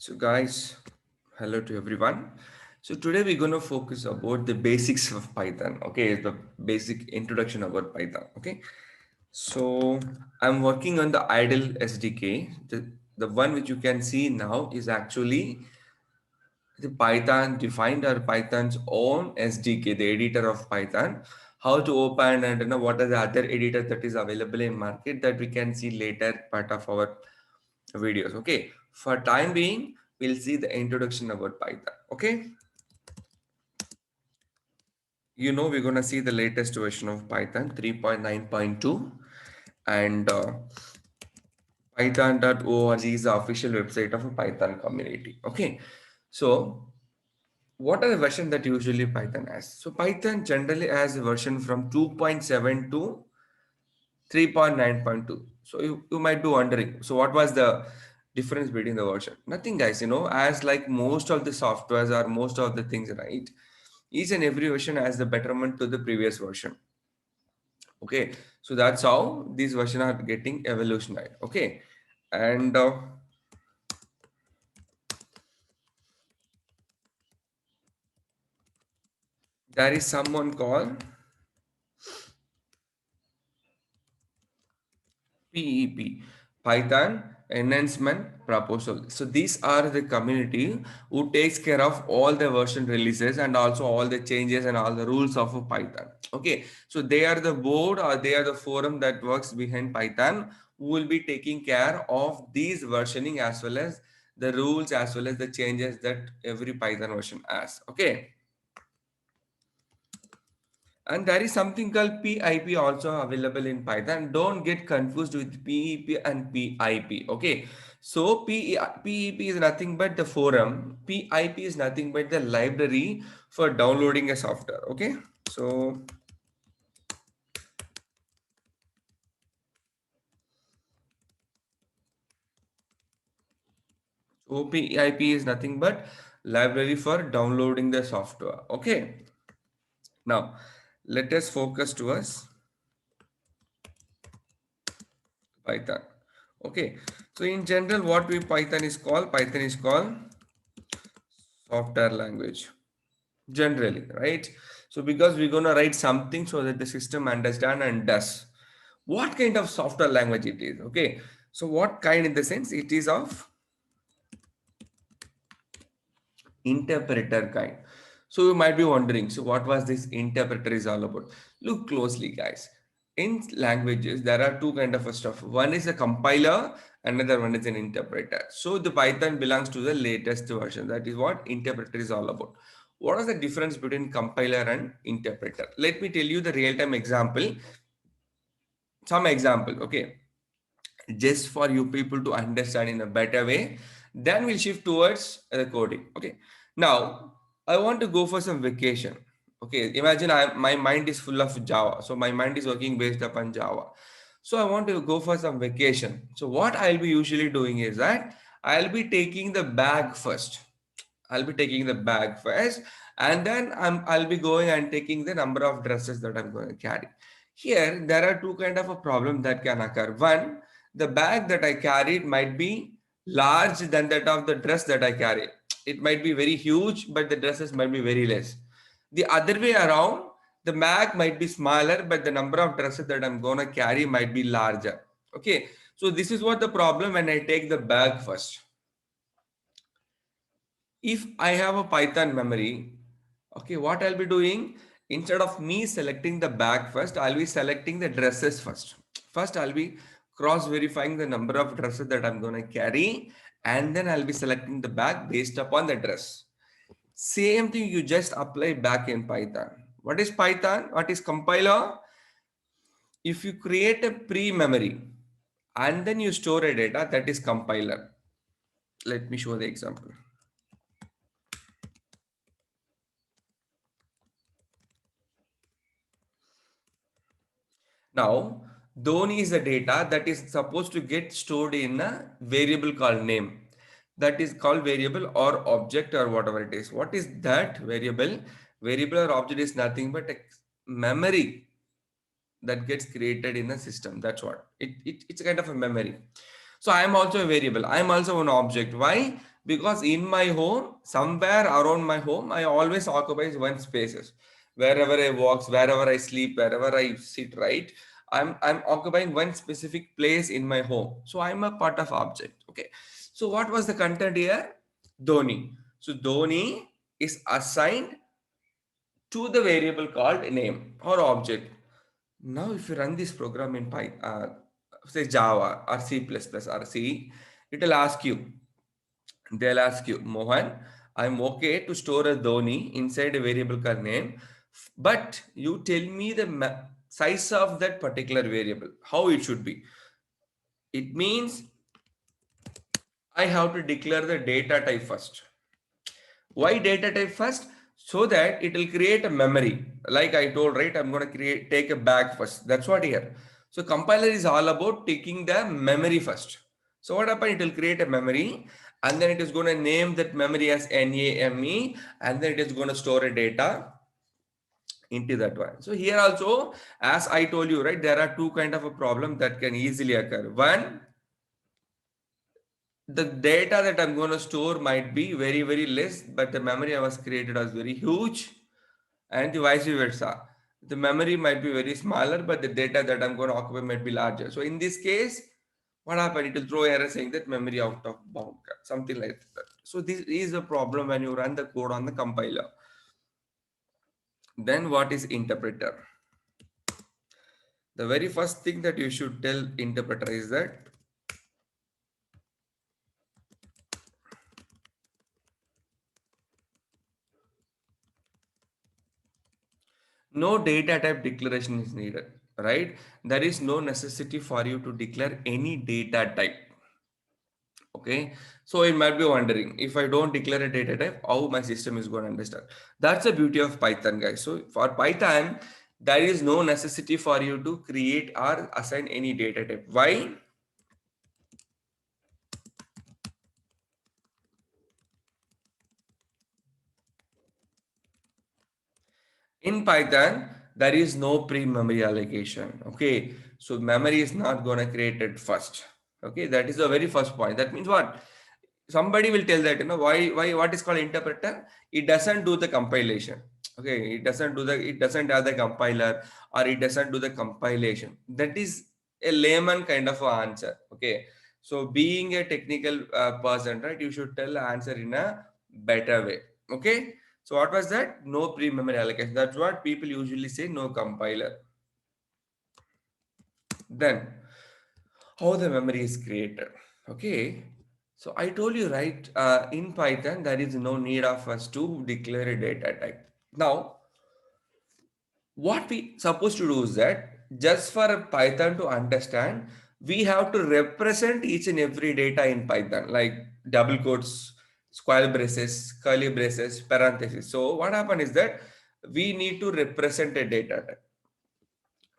So guys, hello to everyone. So today we're going to focus about the basics of Python. Okay, the basic introduction about Python. Okay, so I'm working on the idle SDK. The one which you can see now is actually the Python defined or Python's own SDK, the editor of Python. How to open and what are the other editors that is available in market that we can see later part of our videos. Okay, for time being we'll see the introduction about Python. Okay, we're gonna see the latest version of Python 3.9.2, and python.org is the official website of a Python community. Okay, so what are the version that usually Python has? So Python generally has a version from 2.7 to 3.9.2. So you might be wondering, so what was the difference between the version? Nothing, guys. As like most of the softwares or most of the things, right? Each and every version has the betterment to the previous version. Okay, so that's how these versions are getting evolutionized. Okay, and there is someone called PEP, Python Enhancement Proposal. So these are the community who takes care of all the version releases and also all the changes and all the rules of a Python. Okay, so they are the board or they are the forum that works behind Python who will be taking care of these versioning as well as the rules as well as the changes that every Python version has. Okay. And there is something called PIP also available in Python. Don't get confused with PEP and PIP. Okay. So PEP is nothing but the forum. PIP is nothing but the library for downloading a software. Okay. So PIP is nothing but library for downloading the software. Okay. Now let us focus towards Python. Okay. So in general, what we Python is called? Python is called software language generally, right? So because we're going to write something so that the system understand and does what kind of software language it is. Okay, so what kind, in the sense it is of interpreter kind. So you might be wondering, so what was this interpreter is all about? Look closely, guys. In languages there are two kind of a stuff. One is a compiler, another one is an interpreter. So the Python belongs to the latest version. That is what interpreter is all about. What is the difference between compiler and interpreter? Let me tell you the real-time example. Some example, okay, just for you people to understand in a better way. Then we'll shift towards the coding. Okay, now I want to go for some vacation. Okay, imagine my mind is full of Java, so my mind is working based upon Java. So I want to go for some vacation. So what I'll be usually doing is that I'll be taking the bag first. I'll be taking the bag first, and then I'll be going and taking the number of dresses that I'm going to carry. Here, there are two kind of a problem that can occur. One, the bag that I carried might be large than that of the dress that I carry. It might be very huge, but the dresses might be very less. The other way around, the bag might be smaller, but the number of dresses that I'm gonna carry might be larger. Okay, so this is what the problem when I take the bag first. If I have a Python memory, okay, what I'll be doing, instead of me selecting the bag first, I'll be selecting the dresses first. First, I'll be cross verifying the number of dresses that I'm going to carry, and then I'll be selecting the bag based upon the dress. Same thing you just apply back in Python. What is Python? What is compiler? If you create a pre-memory and then you store a data, that is compiler. Let me show the example. Now, Dhoni is a data that is supposed to get stored in a variable called name. That is called variable or object or whatever it is. What is that variable? Variable or object is nothing but a memory that gets created in the system. That's what. It's a kind of a memory. So I am also a variable. I am also an object. Why? Because in my home, somewhere around my home, I always occupy one spaces. Wherever I walk, wherever I sleep, wherever I sit, right? I'm occupying one specific place in my home. So I'm a part of object. Okay. So what was the content here? Dhoni. So Dhoni is assigned to the variable called name or object. Now, if you run this program in say Java or C++ or C, it will ask you, they'll ask you, Mohan, I'm okay to store a Dhoni inside a variable called name, but you tell me the size of that particular variable, how it should be. It means I have to declare the data type first. Why data type first? So that it will create a memory. Like I told, right? I'm going to take a bag first. That's what here. So compiler is all about taking the memory first. So what happens? It will create a memory and then it is going to name that memory as NAME and then it is going to store a data into that one. So here also, as I told you, right, there are two kind of a problem that can easily occur. One, the data that I'm going to store might be very, very less, but the memory I was created was very huge, and the vice versa. The memory might be very smaller, but the data that I'm going to occupy might be larger. So in this case, what happened? It will throw error saying that memory out of bound, something like that. So this is a problem when you run the code on the compiler. Then what is interpreter? The very first thing that you should tell interpreter is that no data type declaration is needed, right? There is no necessity for you to declare any data type. Okay, so you might be wondering, if I don't declare a data type, how my system is going to understand? That's the beauty of Python, guys. So for Python, there is no necessity for you to create or assign any data type. Why? In Python, there is no pre-memory allocation. Okay, so memory is not gonna create it first. Okay, that is the very first point. That means what? Somebody will tell that, why what is called interpreter? It doesn't do the compilation. Okay, it doesn't have the compiler or it doesn't do the compilation. That is a layman kind of answer. Okay, so being a technical person, right? You should tell the answer in a better way. Okay. So what was that? No pre-memory allocation. That's what people usually say, no compiler. Then, how the memory is created. Okay. So I told you, right, in Python, there is no need of us to declare a data type. Now, what we supposed to do is that just for a Python to understand, we have to represent each and every data in Python, like double quotes, square braces, curly braces, parentheses. So what happened is that we need to represent a data type.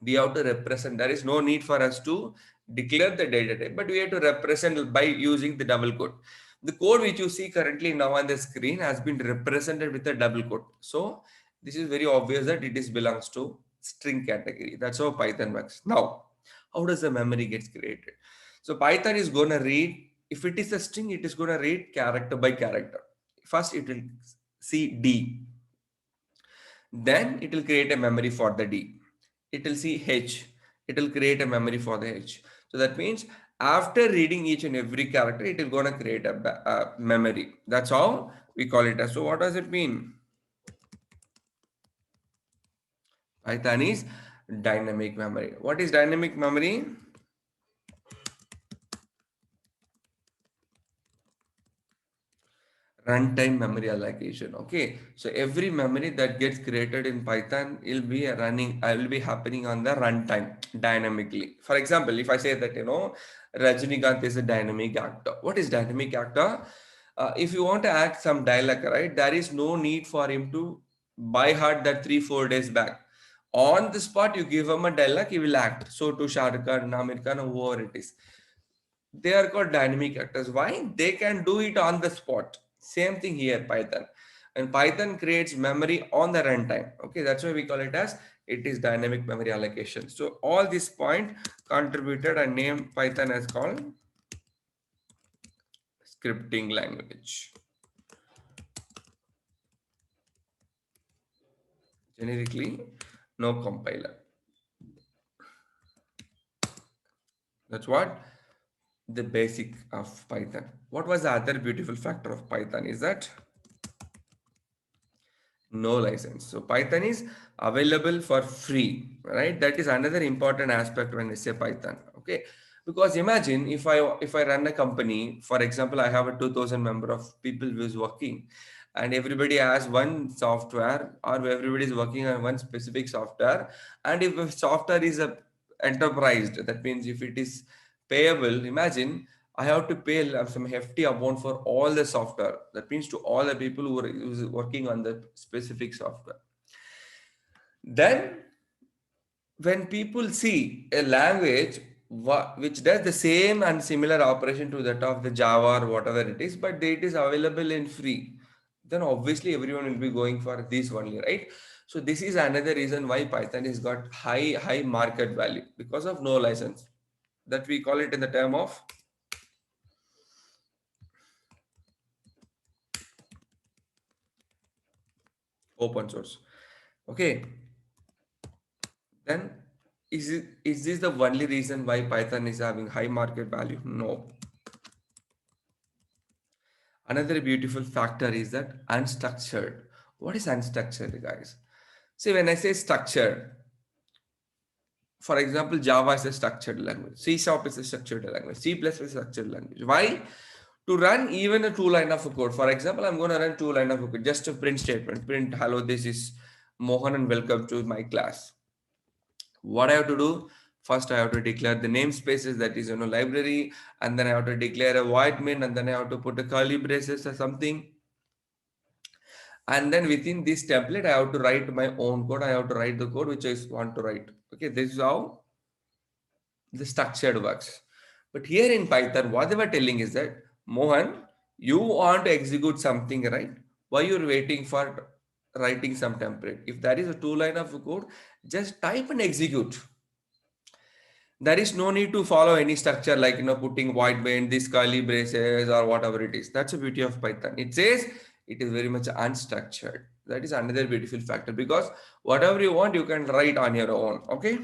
We have to represent. There is no need for us to declare the data type, but we have to represent by using the double quote. The code which you see currently now on the screen has been represented with a double quote. So this is very obvious that it is belongs to string category. That's how Python works. Now, how does the memory gets created? So Python is going to read, if it is a string, it is going to read character by character. First, it will see D. Then it will create a memory for the D. It will see H. It will create a memory for the H. So that means after reading each and every character, it will gonna create a memory. That's how we call it as. So what does it mean? Python is dynamic memory. What is dynamic memory? Runtime memory allocation. Okay, so every memory that gets created in Python will be will be happening on the runtime dynamically. For example, if I say that Rajinikanth is a dynamic actor. What is dynamic actor? If you want to act some dialogue, right, there is no need for him to by heart that 3-4 days back. On the spot, you give him a dialogue, he will act. So to Shah Rukh Khan, Amir Khan, whoever it is, they are called dynamic actors. Why? They can do it on the spot. Same thing here, Python. And Python creates memory on the runtime. Okay, that's why we call it as it is dynamic memory allocation. So all this point contributed and named Python as called scripting language. Generically, no compiler. That's what the basic of Python. What was the other beautiful factor of Python is that no license. So Python is available for free, right? That is another important aspect when I say Python. Okay, because imagine if I run a company, for example, I have a 2,000 member of people who is working, and everybody has one software, or everybody is working on one specific software, and if a software is a enterprise, that means if it is payable, imagine I have to pay some hefty amount for all the software. That means to all the people who are working on the specific software. Then, when people see a language which does the same and similar operation to that of the Java or whatever it is, but it is available in free, then obviously everyone will be going for this only, right? So this is another reason why Python has got high market value because of no license. That we call it in the term of open source. Okay, then is this the only reason why Python is having high market value? No. Another beautiful factor is that unstructured. What is unstructured, guys? See, when I say structured, for example, Java is a structured language, C Sharp is a structured language, C plus is a structured language. Why? To run even a two line of a code. For example, I'm going to run two line of a code, just a print statement. Print, hello, this is Mohan and welcome to my class. What I have to do? First, I have to declare the namespaces, that is, library, and then I have to declare a void main, and then I have to put a curly braces or something. And then within this template, I have to write my own code. I have to write the code which I want to write. Okay, this is how the structured works. But here in Python, what they were telling is that, Mohan, you want to execute something, right? Why you're waiting for writing some template? If that is a two line of code, just type and execute. There is no need to follow any structure like putting white band, this curly braces or whatever it is. That's the beauty of Python. It says it is very much unstructured. That is another beautiful factor because whatever you want you can write on your own. Okay.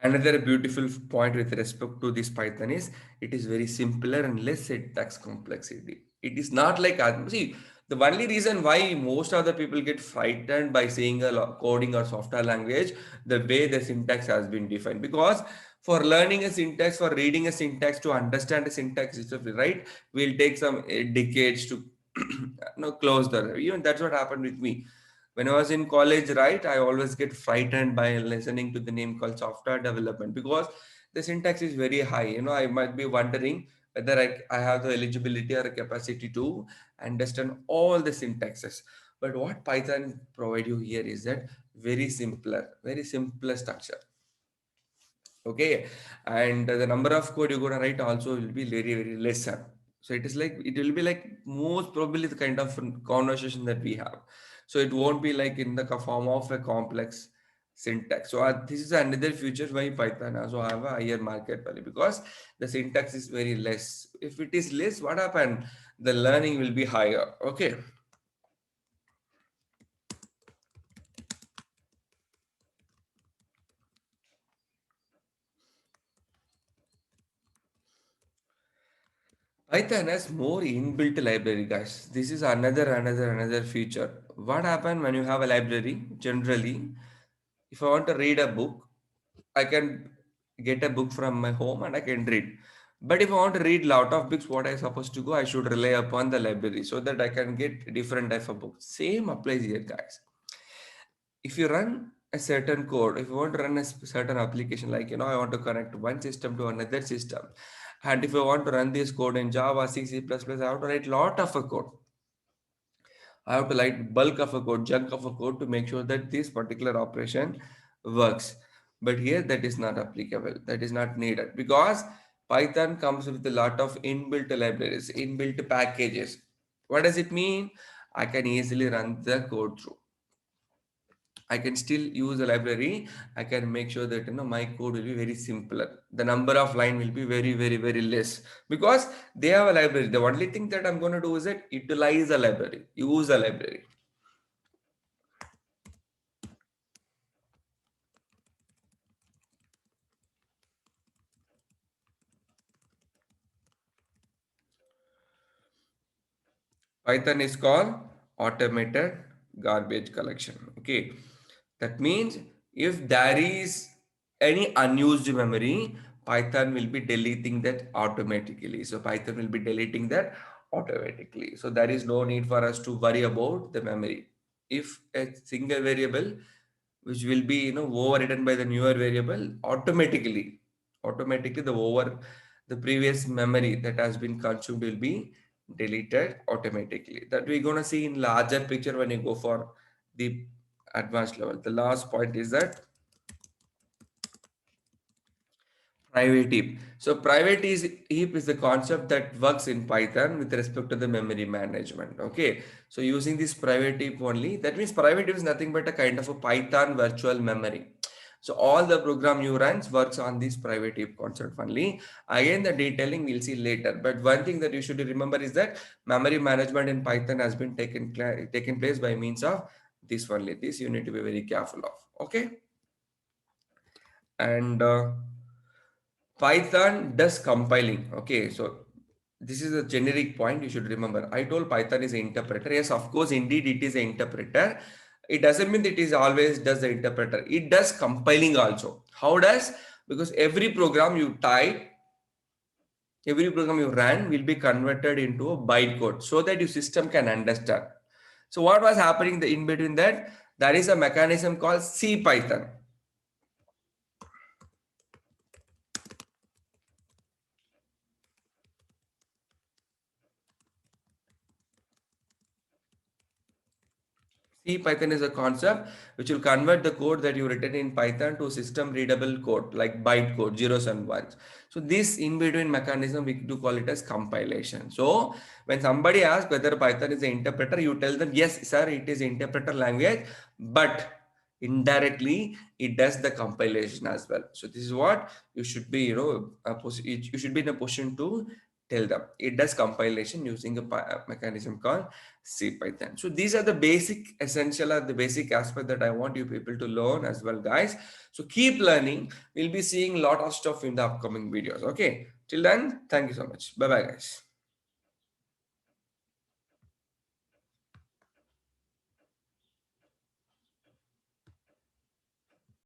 Another beautiful point with respect to this Python is it is very simpler and less syntax complexity. It is not like see, the only reason why most of the people get frightened by saying a coding or software language, the way the syntax has been defined. Because for learning a syntax, for reading a syntax, to understand a syntax itself, right, will take some decades to close the. Even that's what happened with me when I was in college, right, I always get frightened by listening to the name called software development because the syntax is very high. I might be wondering whether I have the eligibility or capacity to understand all the syntaxes. But what Python provide you here is that very simpler structure. Okay, and the number of code you're gonna write also will be very lesser. So it will be like most probably the kind of conversation that we have. So it won't be like in the form of a complex syntax. So this is another feature why Python also have a higher market value because the syntax is very less. If it is less, what happen? The learning will be higher. Okay. Python has more inbuilt library, guys. This is another feature. What happen when you have a library? Generally, if I want to read a book, I can get a book from my home and I can read. But if I want to read lot of books, what I supposed to go? I should rely upon the library so that I can get different type of books. Same applies here, guys. If you run a certain code, if you want to run a certain application, like I want to connect one system to another system, and if I want to run this code in Java, C, C++, I have to write lot of a code. I have to write bulk of a code, chunk of a code to make sure that this particular operation works. But here that is not applicable. That is not needed because Python comes with a lot of inbuilt libraries, inbuilt packages. What does it mean? I can easily run the code through. I can still use the library. I can make sure that my code will be very simpler. The number of line will be very, very, very less because they have a library. The only thing that I'm going to do is that utilize the library, use the library. Python is called automated garbage collection. Okay. That means if there is any unused memory, Python will be deleting that automatically. So Python will be deleting that automatically. So there is no need for us to worry about the memory. If a single variable which will be overwritten by the newer variable automatically the previous memory that has been consumed will be deleted automatically. That we're going to see in larger picture when you go for the advanced level. The last point is that private heap. So private is heap is the concept that works in Python with respect to the memory management. Okay. So using this private heap only, that means private heap is nothing but a kind of a Python virtual memory. So all the program you runs works on this private heap concept only. Again, the detailing we'll see later. But one thing that you should remember is that memory management in Python has been taken place by means of this only. This you need to be very careful of. Okay. And Python does compiling. Okay, so this is a generic point you should remember. I told Python is an interpreter. Yes, of course, indeed it is an interpreter. It doesn't mean that it is always does the interpreter. It does compiling also. How does? Because every program you type, every program you run will be converted into a bytecode so that your system can understand. So what was happening in between that? There is a mechanism called C Python. C Python is a concept which will convert the code that you written in Python to system readable code like bytecode, zeros and ones. So this in between mechanism we do call it as compilation. So when somebody asks whether Python is an interpreter, you tell them yes, sir, it is interpreter language, but indirectly it does the compilation as well. So this is what you should be, you should be in a position to tell them. It does compilation using a mechanism called C Python. So these are the basic essential or the basic aspect that I want you people to learn as well, guys. So keep learning. We'll be seeing a lot of stuff in the upcoming videos. Okay. Till then, thank you so much. Bye bye, guys.